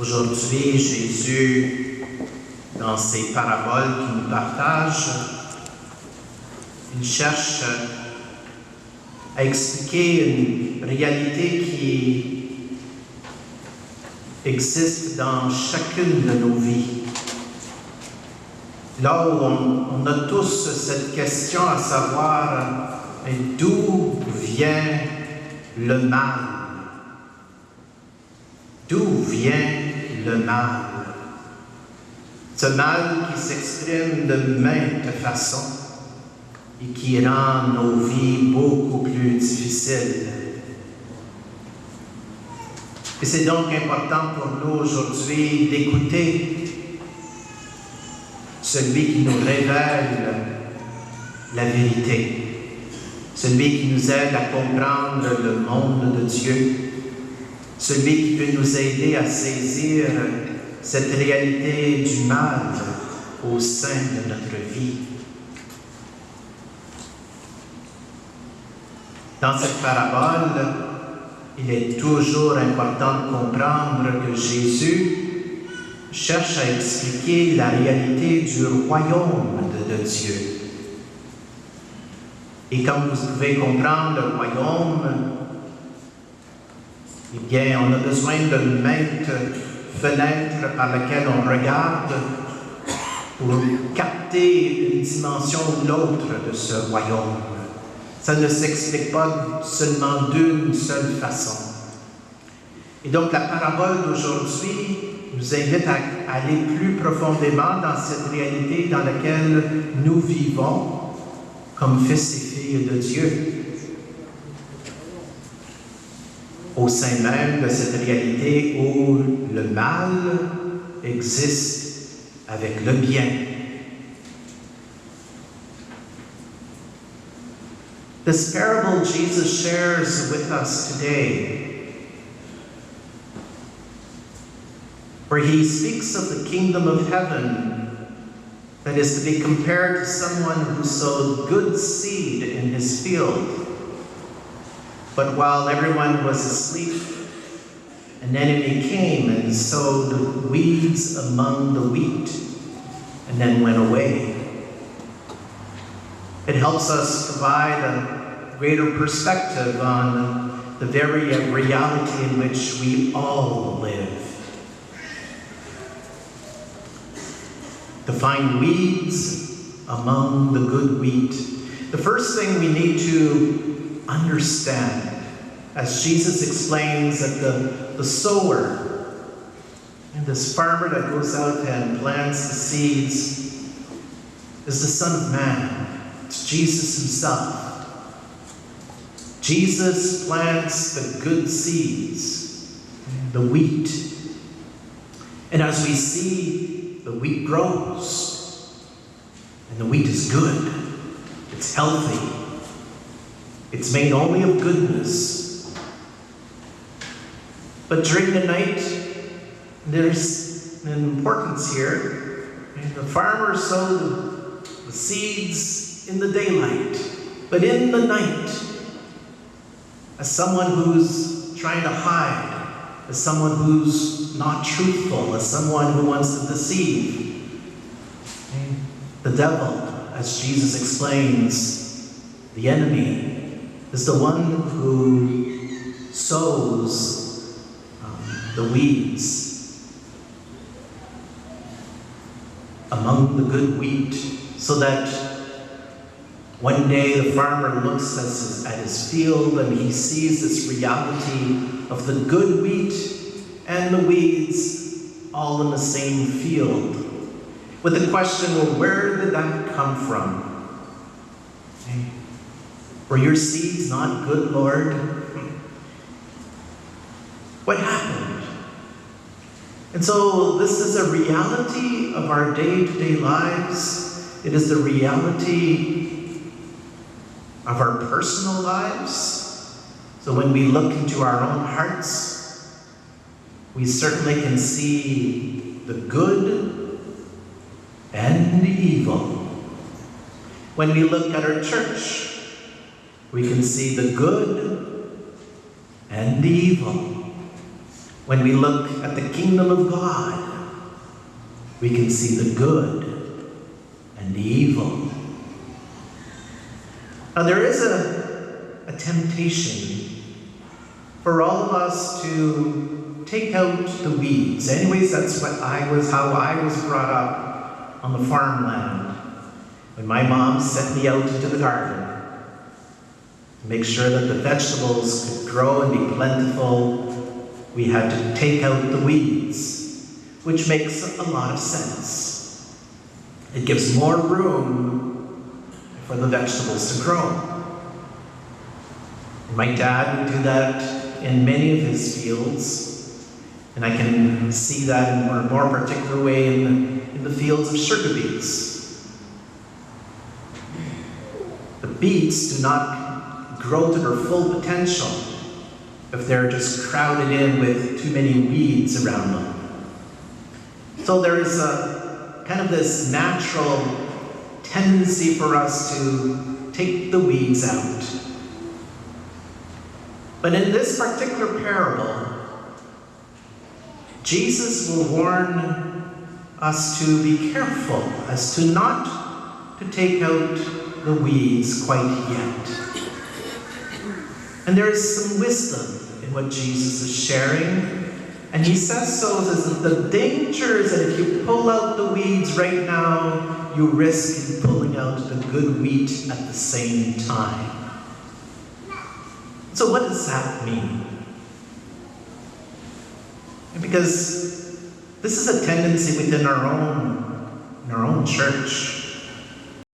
Aujourd'hui, Jésus, dans ses paraboles qu'il nous partage, il cherche à expliquer une réalité qui existe dans chacune de nos vies. Là où on a tous cette question à savoir, d'où vient le mal? D'où vient le mal? Ce mal qui s'exprime de maintes façons et qui rend nos vies beaucoup plus difficiles. Et c'est donc important pour nous aujourd'hui d'écouter celui qui nous révèle la vérité, celui qui nous aide à comprendre le monde de Dieu, celui qui peut nous aider à saisir cette réalité du mal au sein de notre vie. Dans cette parabole, il est toujours important de comprendre que Jésus cherche à expliquer la réalité du royaume de Dieu. Et comme vous pouvez comprendre, le royaume, eh bien, on a besoin de maintes fenêtres par lesquelles on regarde pour capter une dimension ou l'autre de ce royaume. Ça ne s'explique pas seulement d'une seule façon. Et donc, la parabole d'aujourd'hui nous invite à aller plus profondément dans cette réalité dans laquelle nous vivons comme fils et filles de Dieu. Au sein même de cette réalité où le mal existe avec le bien. This parable Jesus shares with us today, where he speaks of the kingdom of heaven that is to be compared to someone who sowed good seed in his field. But while everyone was asleep, an enemy came and sowed weeds among the wheat and then went away. It helps us provide a greater perspective on the very reality in which we all live. To find weeds among the good wheat. The first thing we need to understand, as Jesus explains that the sower and this farmer that goes out and plants the seeds is the Son of Man. It's Jesus himself. Jesus plants the good seeds, the wheat. And as we see, the wheat grows. And the wheat is good. It's healthy. It's made only of goodness. But during the night, there's an importance here. And the farmer sowed the seeds in the daylight, but in the night, as someone who's trying to hide, as someone who's not truthful, as someone who wants to deceive, the devil, as Jesus explains, the enemy, is the one who sows the weeds among the good wheat, so that one day the farmer looks at his field and he sees this reality of the good wheat and the weeds all in the same field. With the question, well, where did that come from? Were your seeds not good, Lord? What happened? And so this is a reality of our day-to-day lives. It is the reality of our personal lives. So when we look into our own hearts, we certainly can see the good and the evil. When we look at our church, we can see the good and the evil. When we look at the kingdom of God, we can see the good and the evil. Now there is a temptation for all of us to take out the weeds. Anyways, that's how I was brought up on the farmland. When my mom sent me out into the garden to make sure that the vegetables could grow and be plentiful, we had to take out the weeds, which makes a lot of sense. It gives more room for the vegetables to grow. My dad would do that in many of his fields, and I can see that in a more particular way in the fields of sugar beets. The beets do not grow to their full potential if they're just crowded in with too many weeds around them. So there is a kind of this natural tendency for us to take the weeds out. But in this particular parable, Jesus will warn us to be careful as to not to take out the weeds quite yet. And there is some wisdom in what Jesus is sharing. And he says so, that the danger is that if you pull out the weeds right now, you risk in pulling out the good wheat at the same time. So what does that mean? Because this is a tendency within our own church.